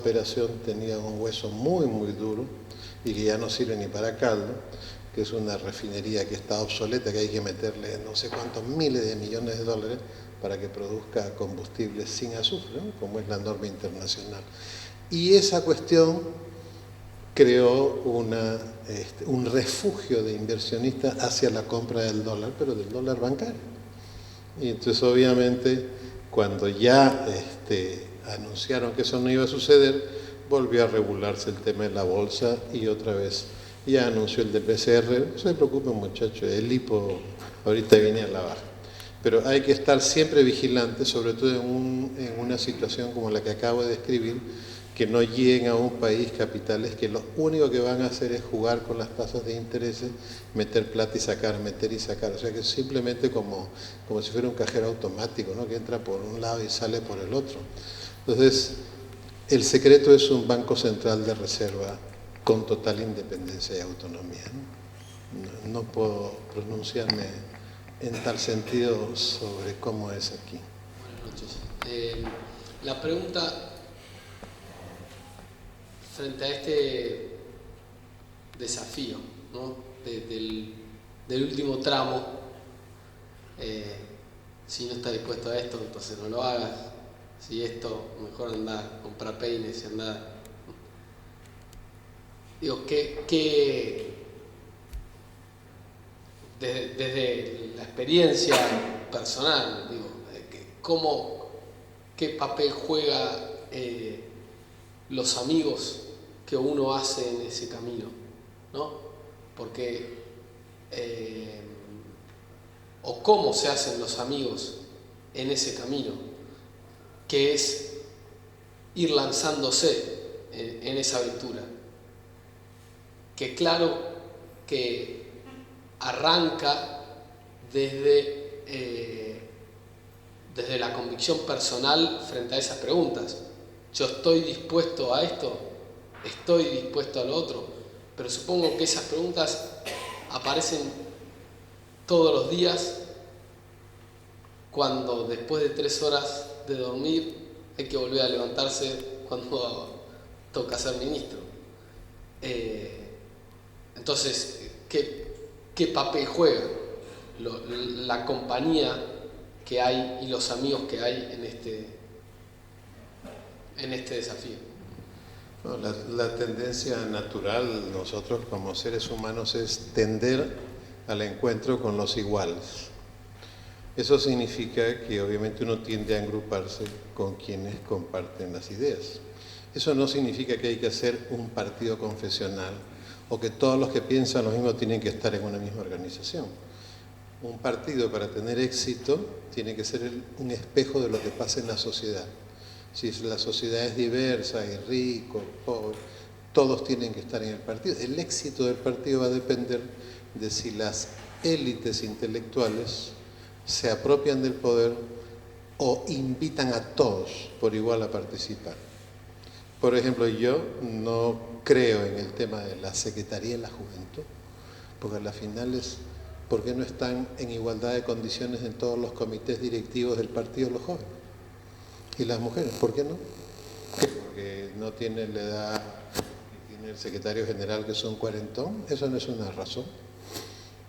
operación tenía un hueso muy muy duro y que ya no sirve ni para caldo, que es una refinería que está obsoleta, que hay que meterle no sé cuántos miles de millones de dólares para que produzca combustibles sin azufre, ¿no? Como es la norma internacional. Y esa cuestión creó un refugio de inversionistas hacia la compra del dólar, pero del dólar bancario. Y entonces obviamente cuando ya anunciaron que eso no iba a suceder, volvió a regularse el tema de la bolsa y otra vez ya anunció el de PCR. No se preocupen muchachos, el hipo ahorita viene a la baja. Pero hay que estar siempre vigilantes, sobre todo en una situación como la que acabo de describir, que no lleguen a un país capitales que lo único que van a hacer es jugar con las tasas de interés, meter plata y sacar, meter y sacar. O sea que simplemente como si fuera un cajero automático, ¿no? Que entra por un lado y sale por el otro. Entonces, el secreto es un banco central de reserva con total independencia y autonomía, ¿no? No puedo pronunciarme en tal sentido sobre cómo es aquí. Buenas noches. La pregunta frente a este desafío, ¿no? del último tramo, si no estás dispuesto a esto, entonces no lo hagas. Si esto, mejor anda a comprar peines y anda. Digo, desde la experiencia personal, digo, qué papel juega los amigos que uno hace en ese camino, ¿no? Porque o cómo se hacen los amigos en ese camino, que es ir lanzándose en esa aventura, que claro que arranca desde la convicción personal frente a esas preguntas. Yo estoy dispuesto a esto, estoy dispuesto a lo otro, pero supongo que esas preguntas aparecen todos los días cuando después de 3 horas de dormir hay que volver a levantarse cuando toca ser ministro. Entonces, ¿qué papel juega la compañía que hay y los amigos que hay en este desafío? No, la tendencia natural nosotros como seres humanos es tender al encuentro con los iguales. Eso significa que obviamente uno tiende a agruparse con quienes comparten las ideas. Eso no significa que hay que hacer un partido confesional o que todos los que piensan lo mismo tienen que estar en una misma organización. Un partido, para tener éxito, tiene que ser un espejo de lo que pasa en la sociedad. Si la sociedad es diversa, hay ricos, pobres, todos tienen que estar en el partido. El éxito del partido va a depender de si las élites intelectuales se apropian del poder o invitan a todos por igual a participar. Por ejemplo, yo no creo en el tema de la Secretaría de la Juventud, porque a la final es ¿por qué no están en igualdad de condiciones en todos los comités directivos del partido los jóvenes? ¿Y las mujeres? ¿Por qué no? Porque no tienen la edad que tiene el secretario general, que es un cuarentón. Eso no es una razón.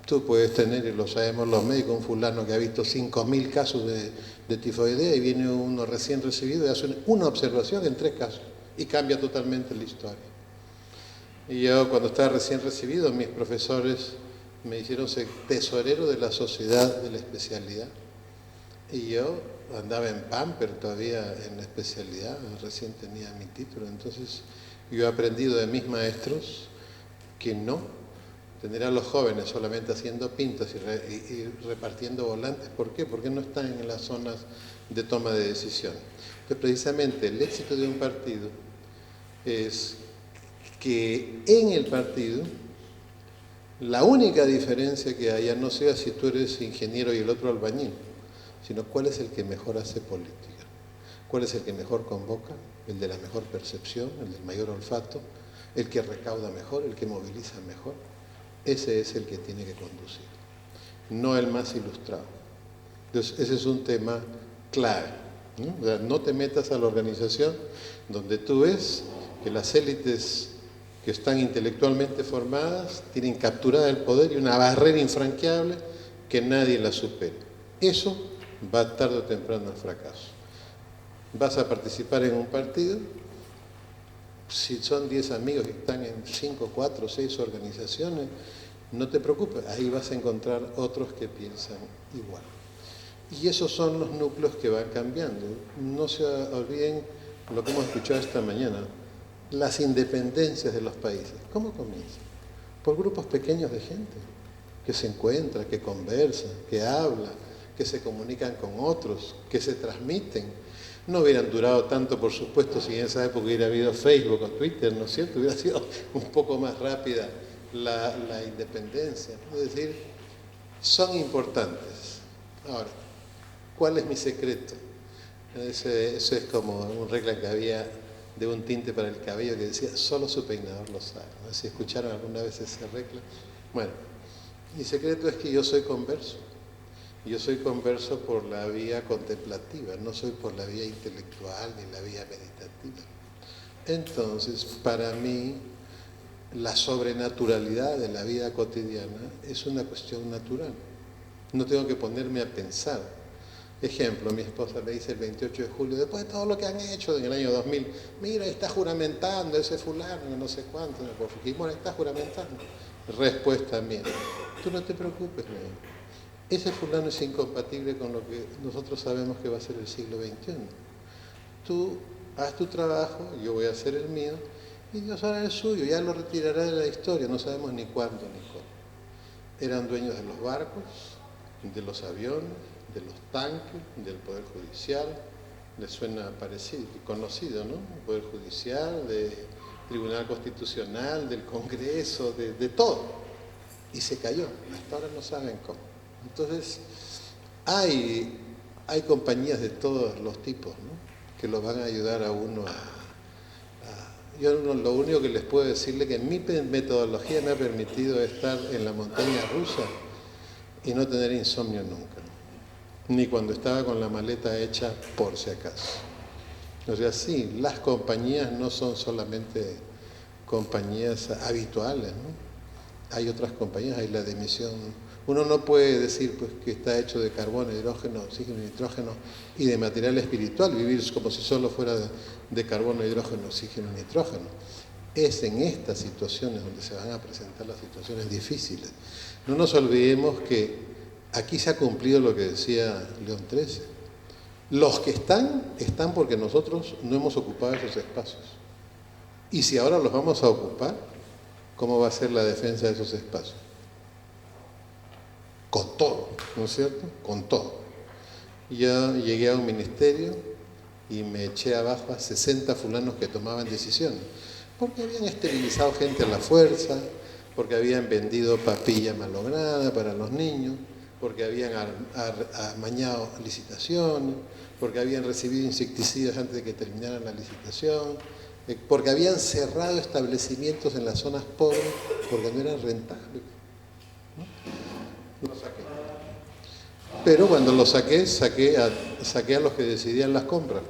Tú puedes tener, y lo sabemos los médicos, un fulano que ha visto 5.000 casos de tifoidea y viene uno recién recibido y hace una observación en 3 casos y cambia totalmente la historia. Y yo cuando estaba recién recibido, mis profesores me hicieron ser tesorero de la sociedad de la especialidad. Y yo andaba en Pamper todavía en la especialidad, recién tenía mi título. Entonces yo he aprendido de mis maestros que no tener a los jóvenes solamente haciendo pintas y repartiendo volantes. ¿Por qué? Porque no están en las zonas de toma de decisión. Entonces, precisamente el éxito de un partido es que en el partido la única diferencia que haya no sea si tú eres ingeniero y el otro albañil, sino cuál es el que mejor hace política, cuál es el que mejor convoca, el de la mejor percepción, el del mayor olfato, el que recauda mejor, el que moviliza mejor. Ese es el que tiene que conducir, no el más ilustrado. Entonces, ese es un tema clave. ¿no? O sea, no te metas a la organización donde tú ves que las élites que están intelectualmente formadas tienen capturada el poder y una barrera infranqueable que nadie la supere. Eso va tarde o temprano al fracaso. Vas a participar en un partido, si son 10 amigos que están en 5, 4, 6 organizaciones, no te preocupes, ahí vas a encontrar otros que piensan igual. Y esos son los núcleos que van cambiando. No se olviden lo que hemos escuchado esta mañana, las independencias de los países. ¿Cómo comienzan? Por grupos pequeños de gente que se encuentra, que conversa, que habla, que se comunican con otros, que se transmiten. No hubieran durado tanto, por supuesto, si en esa época hubiera habido Facebook o Twitter, ¿no es cierto? Hubiera sido un poco más rápida la independencia. Es decir, son importantes. Ahora, ¿cuál es mi secreto? Eso es como un regla que había de un tinte para el cabello que decía, solo su peinador lo sabe. ¿No? Si escucharon alguna vez esa regla. Bueno, mi secreto es que yo soy converso. Yo soy converso por la vía contemplativa, no soy por la vía intelectual ni la vía meditativa. Entonces, para mí, la sobrenaturalidad de la vida cotidiana es una cuestión natural. No tengo que ponerme a pensar. Ejemplo, mi esposa me dice el 28 de julio, después de todo lo que han hecho en el año 2000, mira, está juramentando ese fulano, no sé cuánto, por Fujimori está juramentando. Respuesta mía, tú no te preocupes, ese fulano es incompatible con lo que nosotros sabemos que va a ser el siglo XXI. Tú haz tu trabajo, yo voy a hacer el mío, y Dios hará el suyo, ya lo retirará de la historia, no sabemos ni cuándo ni cómo. Eran dueños de los barcos, de los aviones, de los tanques, del Poder Judicial, les suena parecido, conocido, ¿no? El Poder Judicial, del Tribunal Constitucional, del Congreso, de todo. Y se cayó, hasta ahora no saben cómo. Entonces, hay compañías de todos los tipos, ¿no? Que lo van a ayudar a uno yo lo único que les puedo decirle que mi metodología me ha permitido estar en la montaña rusa y no tener insomnio nunca, ni cuando estaba con la maleta hecha por si acaso. O sea, sí, las compañías no son solamente compañías habituales, ¿no? Hay otras compañías, hay la de emisión. Uno no puede decir pues, que está hecho de carbono, hidrógeno, oxígeno, nitrógeno y de material espiritual, vivir como si solo fuera de carbono, hidrógeno, oxígeno, nitrógeno. Es en estas situaciones donde se van a presentar las situaciones difíciles. No nos olvidemos que aquí se ha cumplido lo que decía León XIII. Los que están porque nosotros no hemos ocupado esos espacios. Y si ahora los vamos a ocupar, ¿cómo va a ser la defensa de esos espacios? Con todo, ¿no es cierto? Con todo. Yo llegué a un ministerio y me eché abajo a 60 fulanos que tomaban decisiones, porque habían esterilizado gente a la fuerza, porque habían vendido papilla malograda para los niños, porque habían amañado licitaciones, porque habían recibido insecticidas antes de que terminaran la licitación, porque habían cerrado establecimientos en las zonas pobres porque no eran rentables. ¿No? Lo saqué. Pero cuando lo saqué a los que decidían las compras.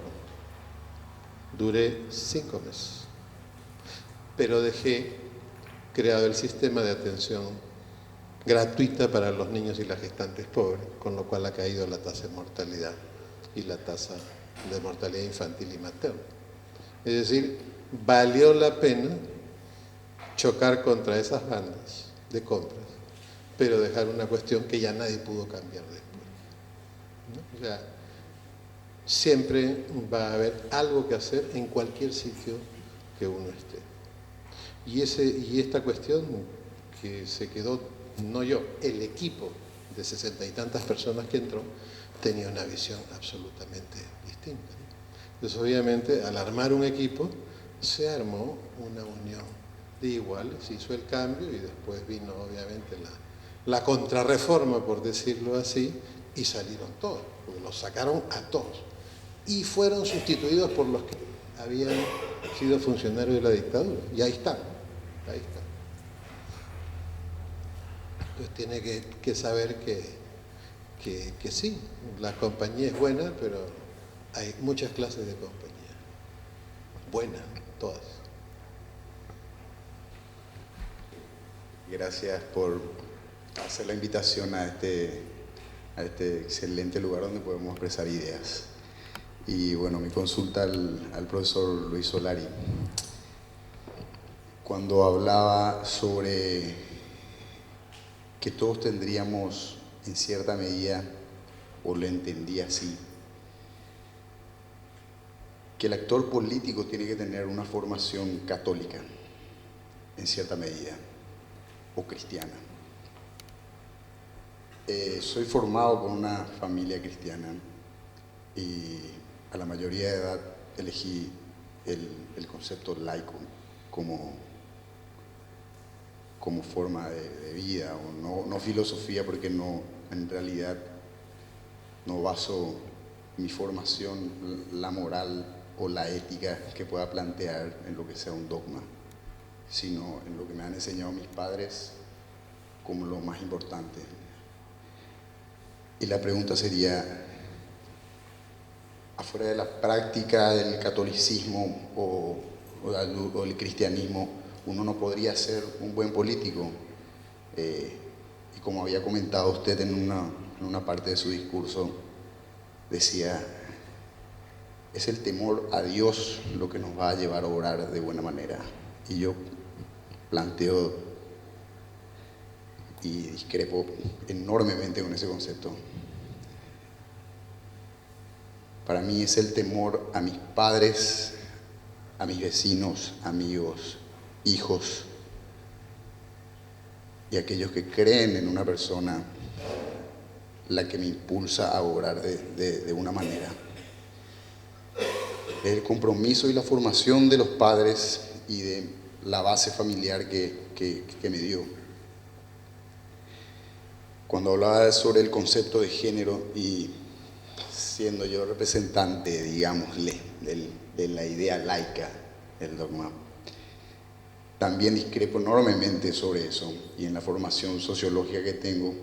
Duré 5 meses. Pero dejé creado el sistema de atención gratuita para los niños y las gestantes pobres, con lo cual ha caído la tasa de mortalidad y la tasa de mortalidad infantil y materna. Es decir, valió la pena chocar contra esas bandas de compras, pero dejar una cuestión que ya nadie pudo cambiar después, ¿no? O sea, siempre va a haber algo que hacer en cualquier sitio que uno esté. Y esta cuestión que se quedó, no yo, el equipo de 60 y tantas personas que entró, tenía una visión absolutamente distinta, ¿no? Entonces, obviamente, al armar un equipo, se armó una unión de iguales, se hizo el cambio y después vino, obviamente, la contrarreforma, por decirlo así, y salieron todos, porque los sacaron a todos. Y fueron sustituidos por los que habían sido funcionarios de la dictadura. Y ahí están, ahí están. Entonces tiene que saber que sí, la compañía es buena, pero hay muchas clases de compañía, buenas, todas. Gracias por hacer la invitación a este excelente lugar donde podemos expresar ideas. Y bueno, mi consulta al profesor Luis Solari. Cuando hablaba sobre que todos tendríamos en cierta medida, o lo entendí así, que el actor político tiene que tener una formación católica, en cierta medida, o cristiana. Soy formado por una familia cristiana y a la mayoría de edad elegí el concepto laico como forma de vida, o no filosofía, porque en realidad no baso mi formación, la moral o la ética que pueda plantear en lo que sea un dogma, sino en lo que me han enseñado mis padres como lo más importante. Y la pregunta sería, afuera de la práctica del catolicismo o el cristianismo, uno no podría ser un buen político. Y como había comentado usted en una parte de su discurso, decía, es el temor a Dios lo que nos va a llevar a obrar de buena manera. Y yo planteo y discrepo enormemente con ese concepto. Para mí es el temor a mis padres, a mis vecinos, amigos, hijos y aquellos que creen en una persona la que me impulsa a obrar de una manera. El compromiso y la formación de los padres y de la base familiar que me dio. Cuando hablaba sobre el concepto de género y siendo yo representante, digámosle, de la idea laica del dogma, también discrepo enormemente sobre eso, y en la formación sociológica que tengo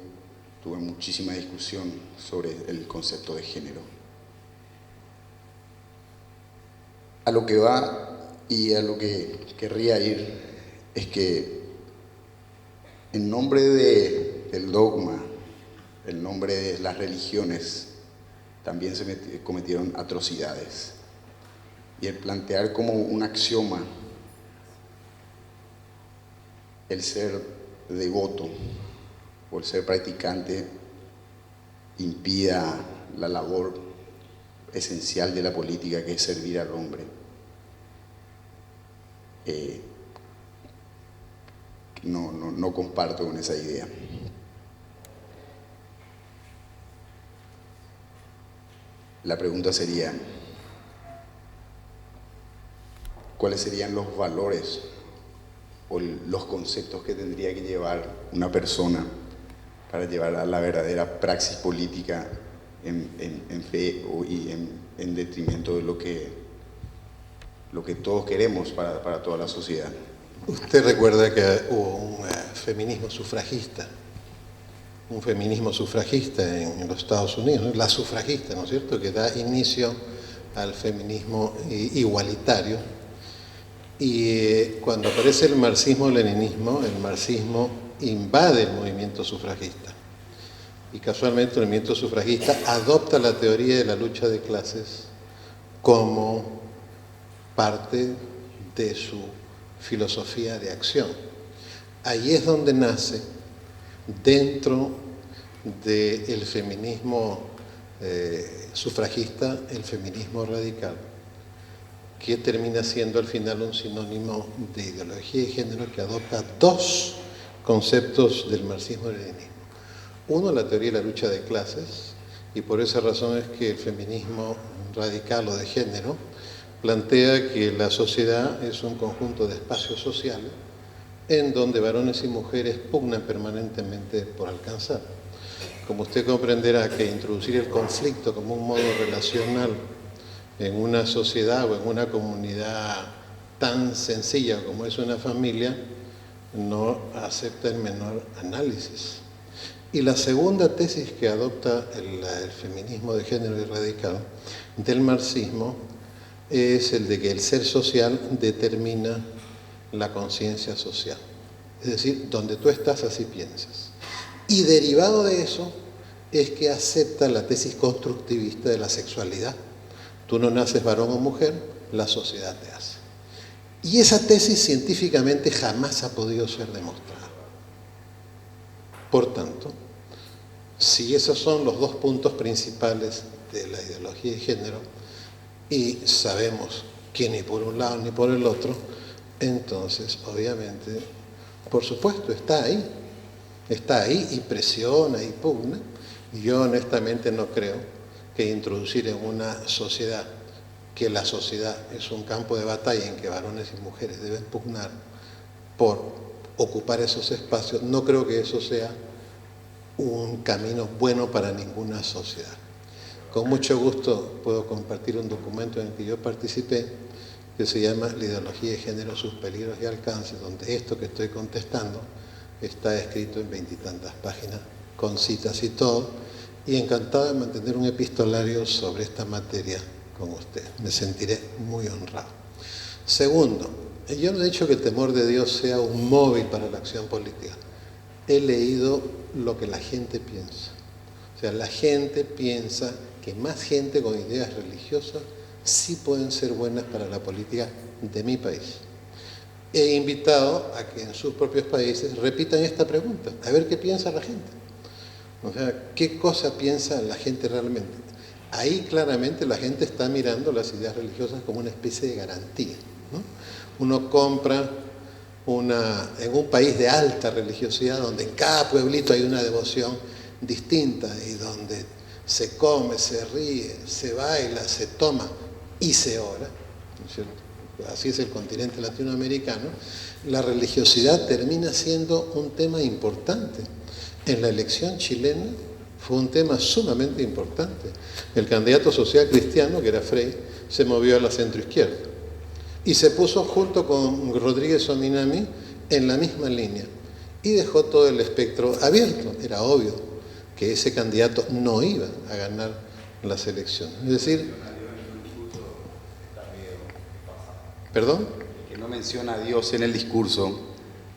tuve muchísima discusión sobre el concepto de género. A lo que va y a lo que querría ir es que en nombre del dogma, en nombre de las religiones, también se cometieron atrocidades. Y el plantear como un axioma el ser devoto o el ser practicante impida la labor esencial de la política, que es servir al hombre. No comparto con esa idea. La pregunta sería, ¿cuáles serían los valores o los conceptos que tendría que llevar una persona para llevar a la verdadera praxis política en fe y en detrimento de lo que todos queremos para toda la sociedad? Usted recuerda que hubo un feminismo sufragista en los Estados Unidos, la sufragista, ¿no es cierto?, que da inicio al feminismo igualitario. Y cuando aparece el marxismo-leninismo, el marxismo invade el movimiento sufragista. Y casualmente el movimiento sufragista adopta la teoría de la lucha de clases como parte de su filosofía de acción. Ahí es donde nace, dentro del feminismo sufragista, el feminismo radical, que termina siendo al final un sinónimo de ideología de género que adopta dos conceptos del marxismo-leninismo. Uno, la teoría de la lucha de clases, y por esa razón es que el feminismo radical o de género plantea que la sociedad es un conjunto de espacios sociales en donde varones y mujeres pugnan permanentemente por alcanzar. Como usted comprenderá que introducir el conflicto como un modo relacional en una sociedad o en una comunidad tan sencilla como es una familia no acepta el menor análisis. Y la segunda tesis que adopta el feminismo de género y radical del marxismo es el de que el ser social determina la conciencia social. Es decir, donde tú estás, así piensas. Y derivado de eso es que acepta la tesis constructivista de la sexualidad. Tú no naces varón o mujer, la sociedad te hace. Y esa tesis científicamente jamás ha podido ser demostrada. Por tanto, si esos son los dos puntos principales de la ideología de género, y sabemos que ni por un lado ni por el otro, entonces, obviamente, por supuesto, está ahí y presiona y pugna. Y yo honestamente no creo que introducir en una sociedad, que la sociedad es un campo de batalla en que varones y mujeres deben pugnar por ocupar esos espacios, no creo que eso sea un camino bueno para ninguna sociedad. Con mucho gusto puedo compartir un documento en el que yo participé, que se llama La ideología de género, sus peligros y alcances, donde esto que estoy contestando está escrito en 20 y tantas páginas, con citas y todo, y encantado de mantener un epistolario sobre esta materia con usted. Me sentiré muy honrado. Segundo, yo no he dicho que el temor de Dios sea un móvil para la acción política. He leído lo que la gente piensa. O sea, la gente piensa que más gente con ideas religiosas sí pueden ser buenas para la política de mi país. He invitado a que en sus propios países repitan esta pregunta, a ver qué piensa la gente. O sea, ¿qué cosa piensa la gente realmente? Ahí claramente la gente está mirando las ideas religiosas como una especie de garantía, ¿no? Uno compra en un país de alta religiosidad, donde en cada pueblito hay una devoción distinta y donde se come, se ríe, se baila, se toma y se ora, ¿no es cierto? Así es el continente latinoamericano. La religiosidad termina siendo un tema importante. En la elección chilena fue un tema sumamente importante. El candidato social cristiano, que era Frei, se movió a la centroizquierda y se puso junto con Rodríguez Ominami en la misma línea y dejó todo el espectro abierto. Era obvio que ese candidato no iba a ganar las elecciones. Es decir, ¿perdón? El que no menciona a Dios en el discurso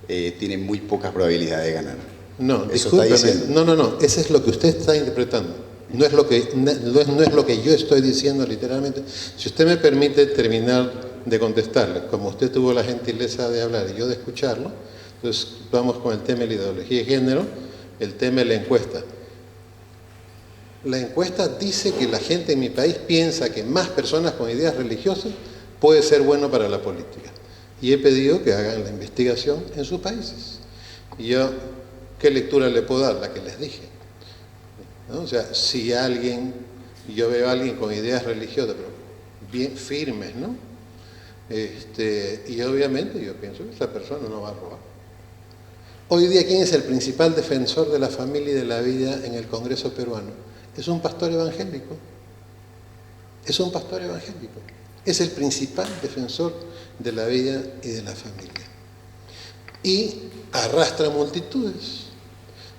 tiene muy pocas probabilidades de ganar. No, discúlpeme, no, eso es lo que usted está interpretando. No es lo que yo estoy diciendo literalmente. Si usted me permite terminar de contestarle, como usted tuvo la gentileza de hablar y yo de escucharlo, entonces vamos con el tema de la ideología de género, el tema de la encuesta. La encuesta dice que la gente en mi país piensa que más personas con ideas religiosas puede ser bueno para la política. Y he pedido que hagan la investigación en sus países. Y yo, ¿qué lectura le puedo dar? La que les dije, ¿no? O sea, si yo veo a alguien con ideas religiosas, pero bien firmes, ¿no? Y obviamente yo pienso que esa persona no va a robar. Hoy día, ¿quién es el principal defensor de la familia y de la vida en el Congreso peruano? Es un pastor evangélico. Es un pastor evangélico. Es el principal defensor de la vida y de la familia. Y arrastra multitudes,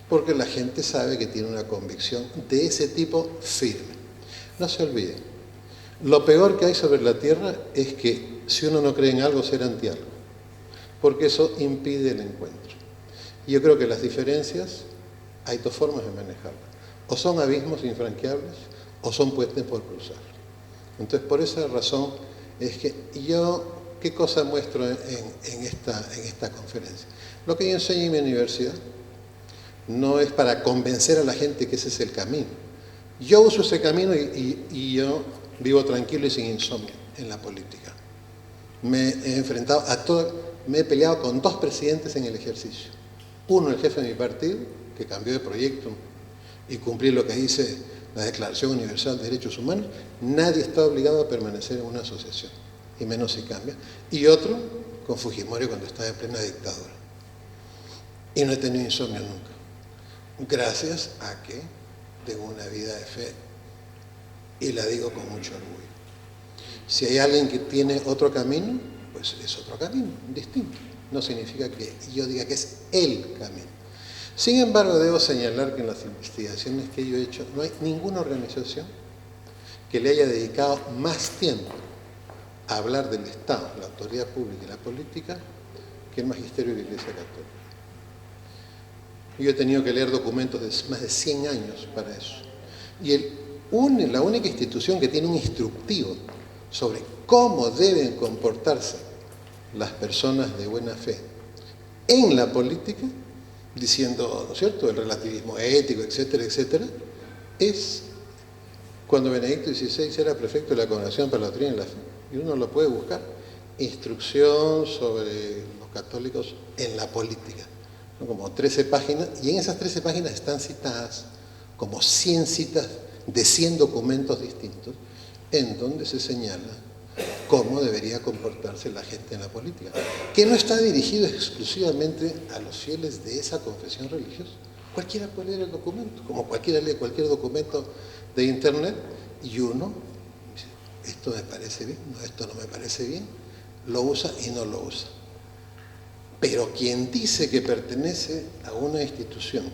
porque la gente sabe que tiene una convicción de ese tipo firme. No se olviden, lo peor que hay sobre la tierra es que si uno no cree en algo, ser anti algo, porque eso impide el encuentro. Y yo creo que las diferencias, hay dos formas de manejarlas. O son abismos infranqueables, o son puentes por cruzar. Entonces, por esa razón es que yo, ¿qué cosa muestro en esta conferencia? Lo que yo enseño en mi universidad no es para convencer a la gente que ese es el camino. Yo uso ese camino y yo vivo tranquilo y sin insomnio en la política. Me he enfrentado me he peleado con 2 presidentes en el ejercicio. Uno, el jefe de mi partido, que cambió de proyecto y cumplí lo que dice la Declaración Universal de Derechos Humanos. Nadie está obligado a permanecer en una asociación, y menos si cambia. Y otro, con Fujimori cuando estaba en plena dictadura. Y no he tenido insomnio nunca, gracias a que tengo una vida de fe, y la digo con mucho orgullo. Si hay alguien que tiene otro camino, pues es otro camino, distinto. No significa que yo diga que es el camino. Sin embargo, debo señalar que en las investigaciones que yo he hecho no hay ninguna organización que le haya dedicado más tiempo a hablar del Estado, la autoridad pública y la política que el magisterio de la Iglesia Católica. Yo he tenido que leer documentos de más de 100 años para eso. Y la única institución que tiene un instructivo sobre cómo deben comportarse las personas de buena fe en la política, diciendo, ¿no es cierto?, el relativismo ético, etcétera, etcétera, es cuando Benedicto XVI era prefecto de la Congregación para la Doctrina y la Fe. Y uno lo puede buscar. Instrucción sobre los católicos en la política. Son como 13 páginas, y en esas 13 páginas están citadas como 100 citas de 100 documentos distintos, en donde se señala cómo debería comportarse la gente en la política, que no está dirigido exclusivamente a los fieles de esa confesión religiosa. Cualquiera puede leer el documento, como cualquiera lee cualquier documento de internet, y uno dice, esto me parece bien, no, esto no me parece bien, lo usa y no lo usa. Pero quien dice que pertenece a una institución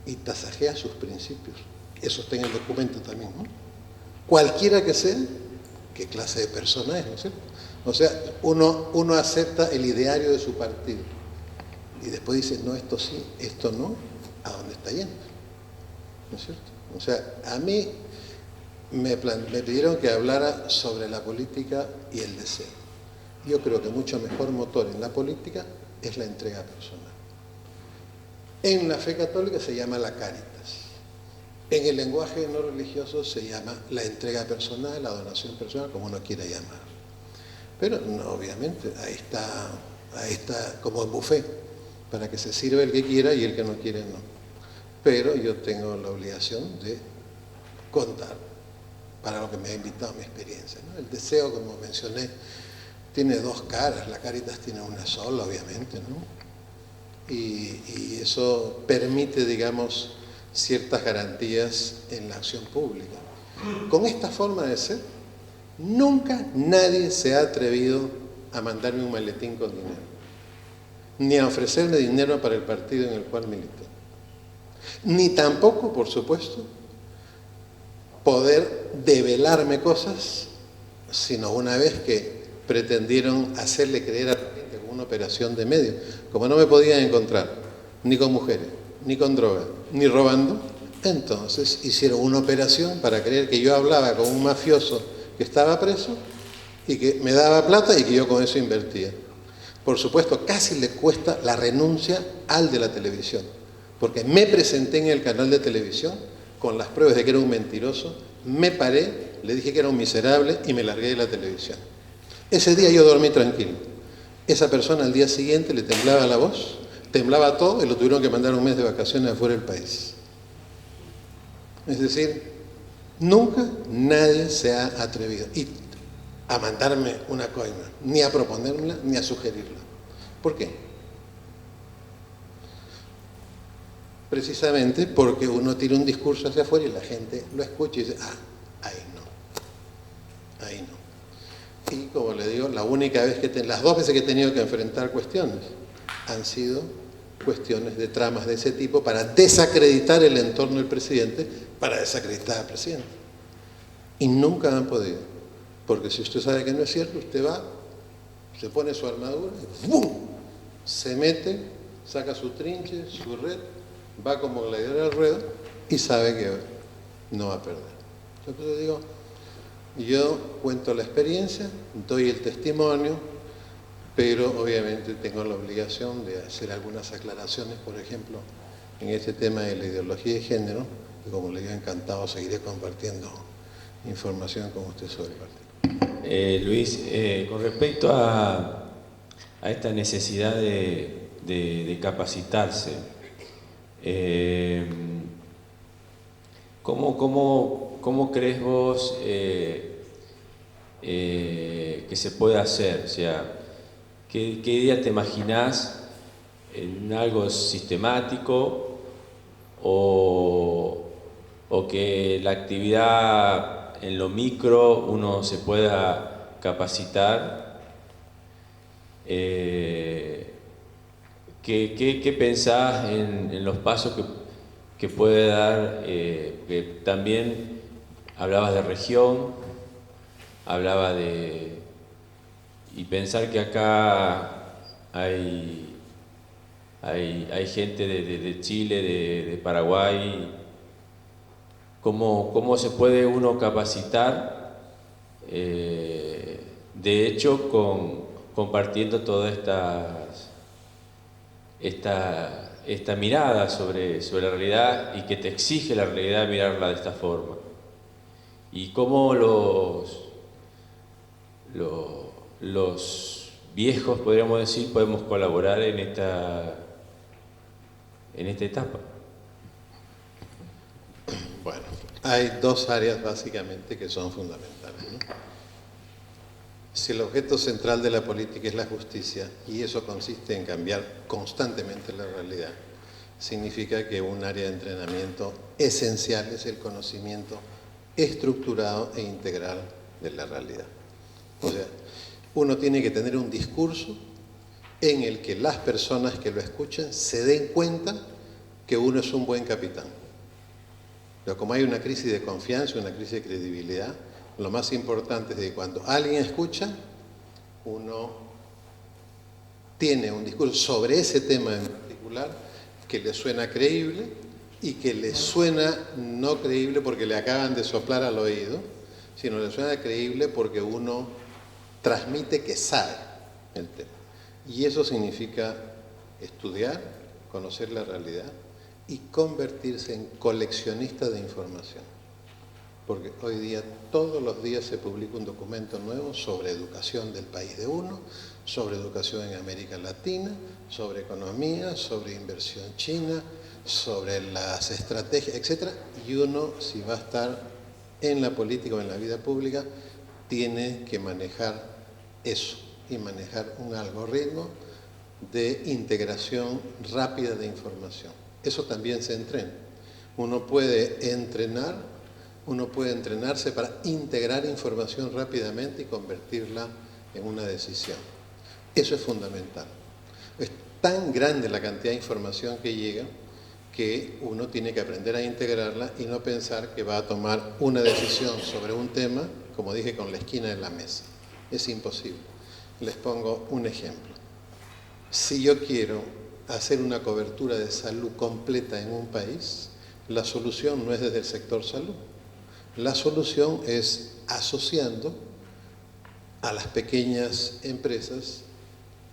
y tasajea sus principios, eso está en el documento también, ¿no? Cualquiera que sea, ¿qué clase de persona es, no es cierto? O sea, uno acepta el ideario de su partido y después dice, no, esto sí, esto no, ¿a dónde está yendo? ¿No es cierto? O sea, a mí me pidieron que hablara sobre la política y el deseo. Yo creo que mucho mejor motor en la política es la entrega personal. En la fe católica se llama la caritas. En el lenguaje no religioso se llama la entrega personal, la donación personal, como uno quiera llamar. Pero no, obviamente, ahí está como el buffet, para que se sirva el que quiera y el que no quiere no. Pero yo tengo la obligación de contar para lo que me ha invitado mi experiencia, ¿no? El deseo, como mencioné, tiene dos caras, la caritas tiene una sola, obviamente, ¿no? Y eso permite, digamos, ciertas garantías en la acción pública. Con esta forma de ser, nunca nadie se ha atrevido a mandarme un maletín con dinero, ni a ofrecerme dinero para el partido en el cual milité, ni tampoco, por supuesto, poder develarme cosas, sino una vez que pretendieron hacerle creer a la gente con una operación de medios. Como no me podían encontrar ni con mujeres, ni con drogas, ni robando, entonces hicieron una operación para creer que yo hablaba con un mafioso que estaba preso y que me daba plata y que yo con eso invertía. Por supuesto, casi le cuesta la renuncia al de la televisión, porque me presenté en el canal de televisión con las pruebas de que era un mentiroso, me paré, le dije que era un miserable y me largué de la televisión. Ese día yo dormí tranquilo. Esa persona al día siguiente le temblaba la voz, temblaba todo y lo tuvieron que mandar un mes de vacaciones afuera del país. Es decir, nunca nadie se ha atrevido a mandarme una coima, ni a proponérmela, ni a sugerirla. ¿Por qué? Precisamente porque uno tira un discurso hacia afuera y la gente lo escucha y dice, ahí no, ahí no. Y como le digo, las 2 veces que he tenido que enfrentar cuestiones han sido cuestiones de tramas de ese tipo para desacreditar el entorno del presidente, para desacreditar al presidente. Y nunca han podido. Porque si usted sabe que no es cierto, usted va, se pone su armadura, y ¡bum!, se mete, saca su trinche, su red, va como gladiador al ruedo y sabe que no va a perder. Entonces digo, yo cuento la experiencia, doy el testimonio, pero obviamente tengo la obligación de hacer algunas aclaraciones, por ejemplo, en este tema de la ideología de género, y como le digo, encantado seguiré compartiendo información con usted sobre el partido. Luis, con respecto a esta necesidad de capacitarse, ¿cómo crees vos que se puede hacer? O sea, ¿qué idea te imaginás en algo sistemático o que la actividad en lo micro uno se pueda capacitar? ¿Qué pensás en los pasos que puede dar? Que también hablabas de región, hablaba de... y pensar que acá hay gente de Chile, de Paraguay. ¿Cómo se puede uno capacitar? De hecho, compartiendo toda esta mirada sobre la realidad, y que te exige la realidad mirarla de esta forma. Y cómo los viejos, podríamos decir, podemos colaborar en esta etapa. Bueno, hay dos áreas básicamente que son fundamentales, ¿no? Si el objeto central de la política es la justicia, y eso consiste en cambiar constantemente la realidad, significa que un área de entrenamiento esencial es el conocimiento estructurado e integral de la realidad. O sea, uno tiene que tener un discurso en el que las personas que lo escuchen se den cuenta que uno es un buen capitán. Pero como hay una crisis de confianza, una crisis de credibilidad, lo más importante es que cuando alguien escucha, uno tiene un discurso sobre ese tema en particular que le suena creíble, y que le suena no creíble porque le acaban de soplar al oído, sino le suena creíble porque uno transmite que sabe el tema. Y eso significa estudiar, conocer la realidad y convertirse en coleccionista de información. Porque hoy día, todos los días se publica un documento nuevo sobre educación del país de uno, sobre educación en América Latina, sobre economía, sobre inversión china, sobre las estrategias, etc. Y uno, si va a estar en la política o en la vida pública, tiene que manejar eso y manejar un algoritmo de integración rápida de información. Eso también se entrena. Uno puede entrenarse para integrar información rápidamente y convertirla en una decisión. Eso es fundamental. Es tan grande la cantidad de información que llega que uno tiene que aprender a integrarla y no pensar que va a tomar una decisión sobre un tema, como dije, con la esquina de la mesa. Es imposible. Les pongo un ejemplo. Si yo quiero hacer una cobertura de salud completa en un país, la solución no es desde el sector salud. La solución es asociando a las pequeñas empresas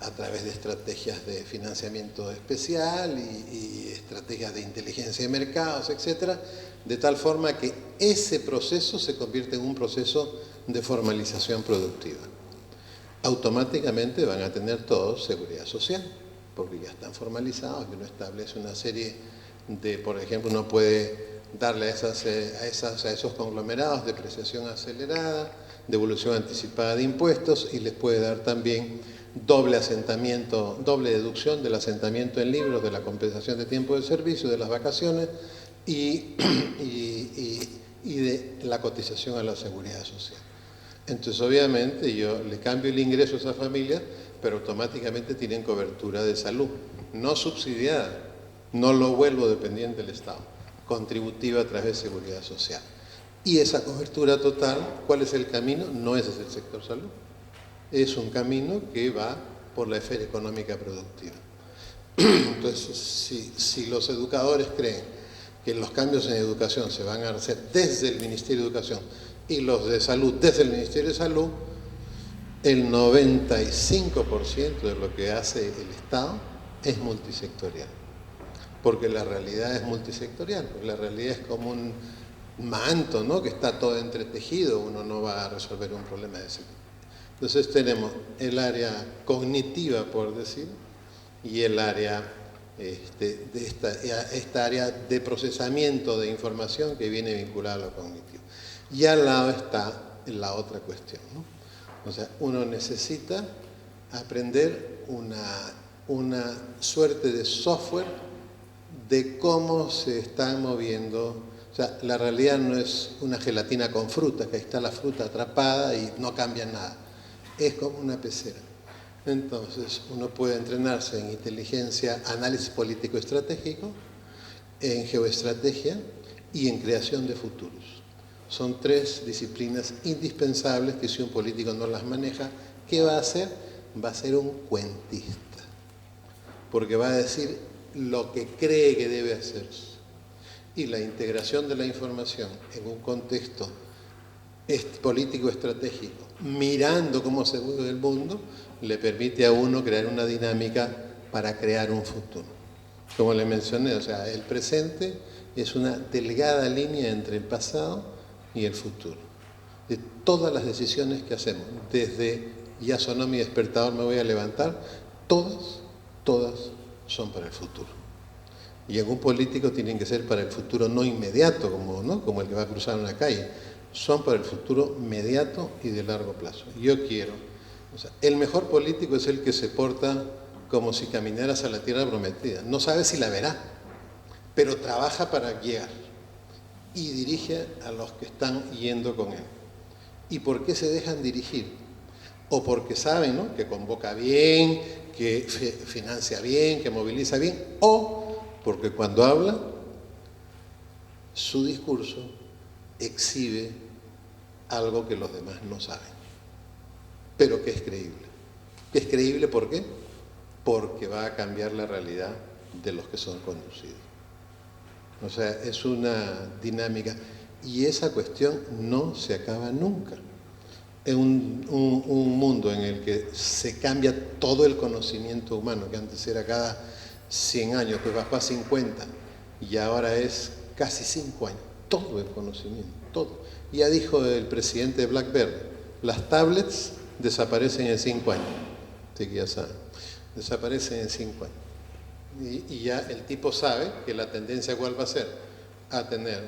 a través de estrategias de financiamiento especial y estrategias de inteligencia de mercados, etcétera, de tal forma que ese proceso se convierte en un proceso de formalización productiva. Automáticamente van a tener todos seguridad social, porque ya están formalizados y uno establece una serie de, por ejemplo, uno puede darle a esos conglomerados depreciación acelerada, devolución anticipada de impuestos, y les puede dar también doble deducción del asentamiento en libros, de la compensación de tiempo de servicio, de las vacaciones y de la cotización a la seguridad social. Entonces, obviamente, yo le cambio el ingreso a esa familia, pero automáticamente tienen cobertura de salud, no subsidiada, no lo vuelvo dependiente del Estado, contributiva a través de seguridad social. Y esa cobertura total, ¿cuál es el camino? No es desde el sector salud. Es un camino que va por la esfera económica productiva. Entonces, si los educadores creen que los cambios en educación se van a hacer desde el Ministerio de Educación y los de Salud desde el Ministerio de Salud, el 95% de lo que hace el Estado es multisectorial. Porque la realidad es multisectorial, porque la realidad es como un manto, ¿no?, que está todo entretejido, uno no va a resolver un problema de ese tipo. Entonces tenemos el área cognitiva, por decir, y el área, esta área de procesamiento de información que viene vinculada a lo cognitivo. Y al lado está la otra cuestión, ¿no? O sea, uno necesita aprender una suerte de software de cómo se están moviendo. O sea, la realidad no es una gelatina con fruta, que ahí está la fruta atrapada y no cambia nada. Es como una pecera. Entonces, uno puede entrenarse en inteligencia, análisis político estratégico, en geoestrategia y en creación de futuros. Son 3 disciplinas indispensables que si un político no las maneja, ¿qué va a hacer? Va a ser un cuentista, porque va a decir lo que cree que debe hacerse. Y la integración de la información en un contexto político estratégico, mirando cómo se mueve el mundo, le permite a uno crear una dinámica para crear un futuro. Como le mencioné, o sea, el presente es una delgada línea entre el pasado y el futuro. De todas las decisiones que hacemos, desde ya sonó mi despertador, me voy a levantar, todas son para el futuro. Y en un político tienen que ser para el futuro no inmediato, como el que va a cruzar una calle. Son para el futuro inmediato y de largo plazo. Yo quiero, el mejor político es el que se porta como si caminaras a la tierra prometida. No sabe si la verá, pero trabaja para llegar y dirige a los que están yendo con él. ¿Y por qué se dejan dirigir? O porque saben, ¿no?, que convoca bien, que financia bien, que moviliza bien, o porque cuando habla, su discurso exhibe algo que los demás no saben, pero que es creíble. ¿Es creíble por qué? Porque va a cambiar la realidad de los que son conducidos. O sea, es una dinámica y esa cuestión no se acaba nunca. En un mundo en el que se cambia todo el conocimiento humano, que antes era cada 100 años, pues bajó a 50 y ahora es casi 5 años. Todo el conocimiento, todo. Ya dijo el presidente de BlackBerry, las tablets desaparecen en 5 años. Así que ya saben, desaparecen en 5 años. Y ya el tipo sabe que la tendencia cuál va a ser, a tener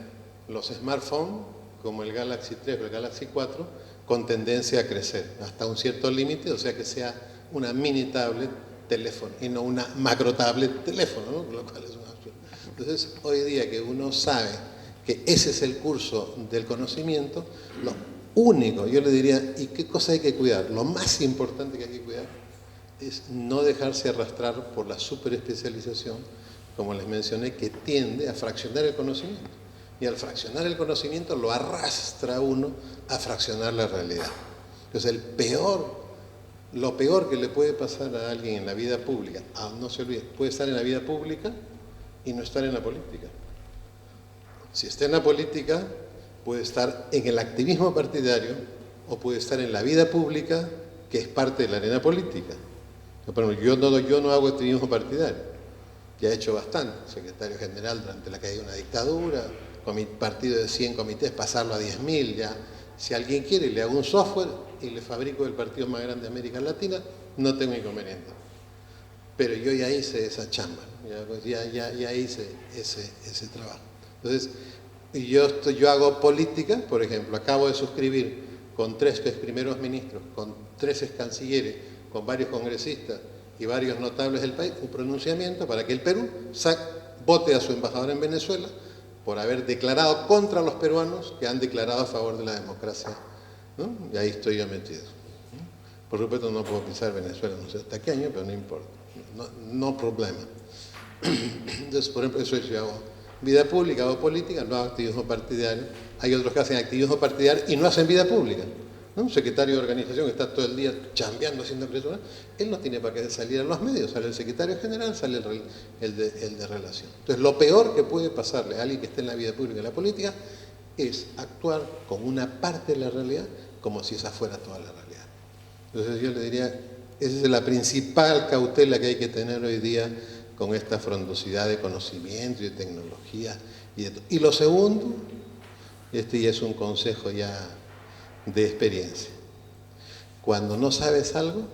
los smartphones como el Galaxy 3 o el Galaxy 4 con tendencia a crecer hasta un cierto límite, o sea que sea una mini tablet teléfono y no una macro tablet teléfono, ¿no? Lo cual es un absurdo. Entonces, hoy día que uno sabe que ese es el curso del conocimiento, lo único, yo le diría, ¿y qué cosa hay que cuidar? Lo más importante que hay que cuidar es no dejarse arrastrar por la superespecialización, como les mencioné, que tiende a fraccionar el conocimiento. Y al fraccionar el conocimiento lo arrastra a uno a fraccionar la realidad. Entonces lo peor que le puede pasar a alguien en la vida pública, no se olvide, puede estar en la vida pública y no estar en la política. Si está en la política, puede estar en el activismo partidario o puede estar en la vida pública, que es parte de la arena política. Por ejemplo, yo no hago activismo partidario, ya he hecho bastante, secretario general durante la caída de una dictadura, con mi partido de 100 comités, pasarlo a 10.000, ya. Si alguien quiere, le hago un software y le fabrico el partido más grande de América Latina, no tengo inconveniente. Pero yo ya hice esa chamba, ya hice ese trabajo. Entonces, yo hago política, por ejemplo, acabo de suscribir con 3 primeros ministros, con 3 cancilleres, con varios congresistas y varios notables del país, un pronunciamiento para que el Perú vote a su embajador en Venezuela por haber declarado contra los peruanos que han declarado a favor de la democracia, ¿no? Y ahí estoy yo metido. Por supuesto no puedo pisar Venezuela, no sé hasta qué año, pero no importa, no problema. Entonces, por ejemplo, eso yo hago vida pública, hago política, no hago activismo partidario. Hay otros que hacen activismo partidario y no hacen vida pública, ¿no? Un secretario de organización que está todo el día chambeando, haciendo creación, él no tiene para qué salir a los medios, sale el secretario general, sale el de relación. Entonces, lo peor que puede pasarle a alguien que esté en la vida pública y la política es actuar con una parte de la realidad como si esa fuera toda la realidad. Entonces, yo le diría, esa es la principal cautela que hay que tener hoy día con esta frondosidad de conocimiento y de tecnología. Y lo segundo, este ya es un consejo ya de experiencia. Cuando no sabes algo,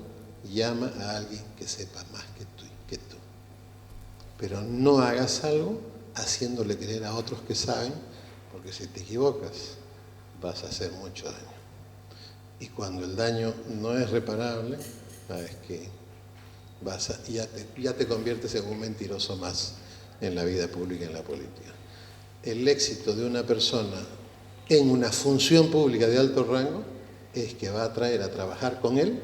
llama a alguien que sepa más que tú. Pero no hagas algo haciéndole creer a otros que saben, porque si te equivocas vas a hacer mucho daño. Y cuando el daño no es reparable, sabes que ya te conviertes en un mentiroso más en la vida pública y en la política. El éxito de una persona en una función pública de alto rango es que va a traer a trabajar con él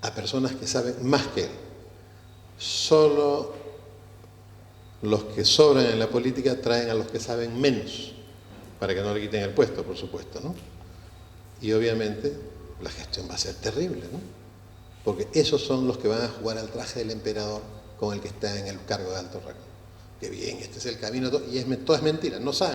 a personas que saben más que él. Solo los que sobran en la política traen a los que saben menos, para que no le quiten el puesto, por supuesto, ¿no? Y obviamente la gestión va a ser terrible, ¿no? Porque esos son los que van a jugar al traje del emperador con el que está en el cargo de alto rango. Que bien, este es el camino, y todo es mentira, no saben.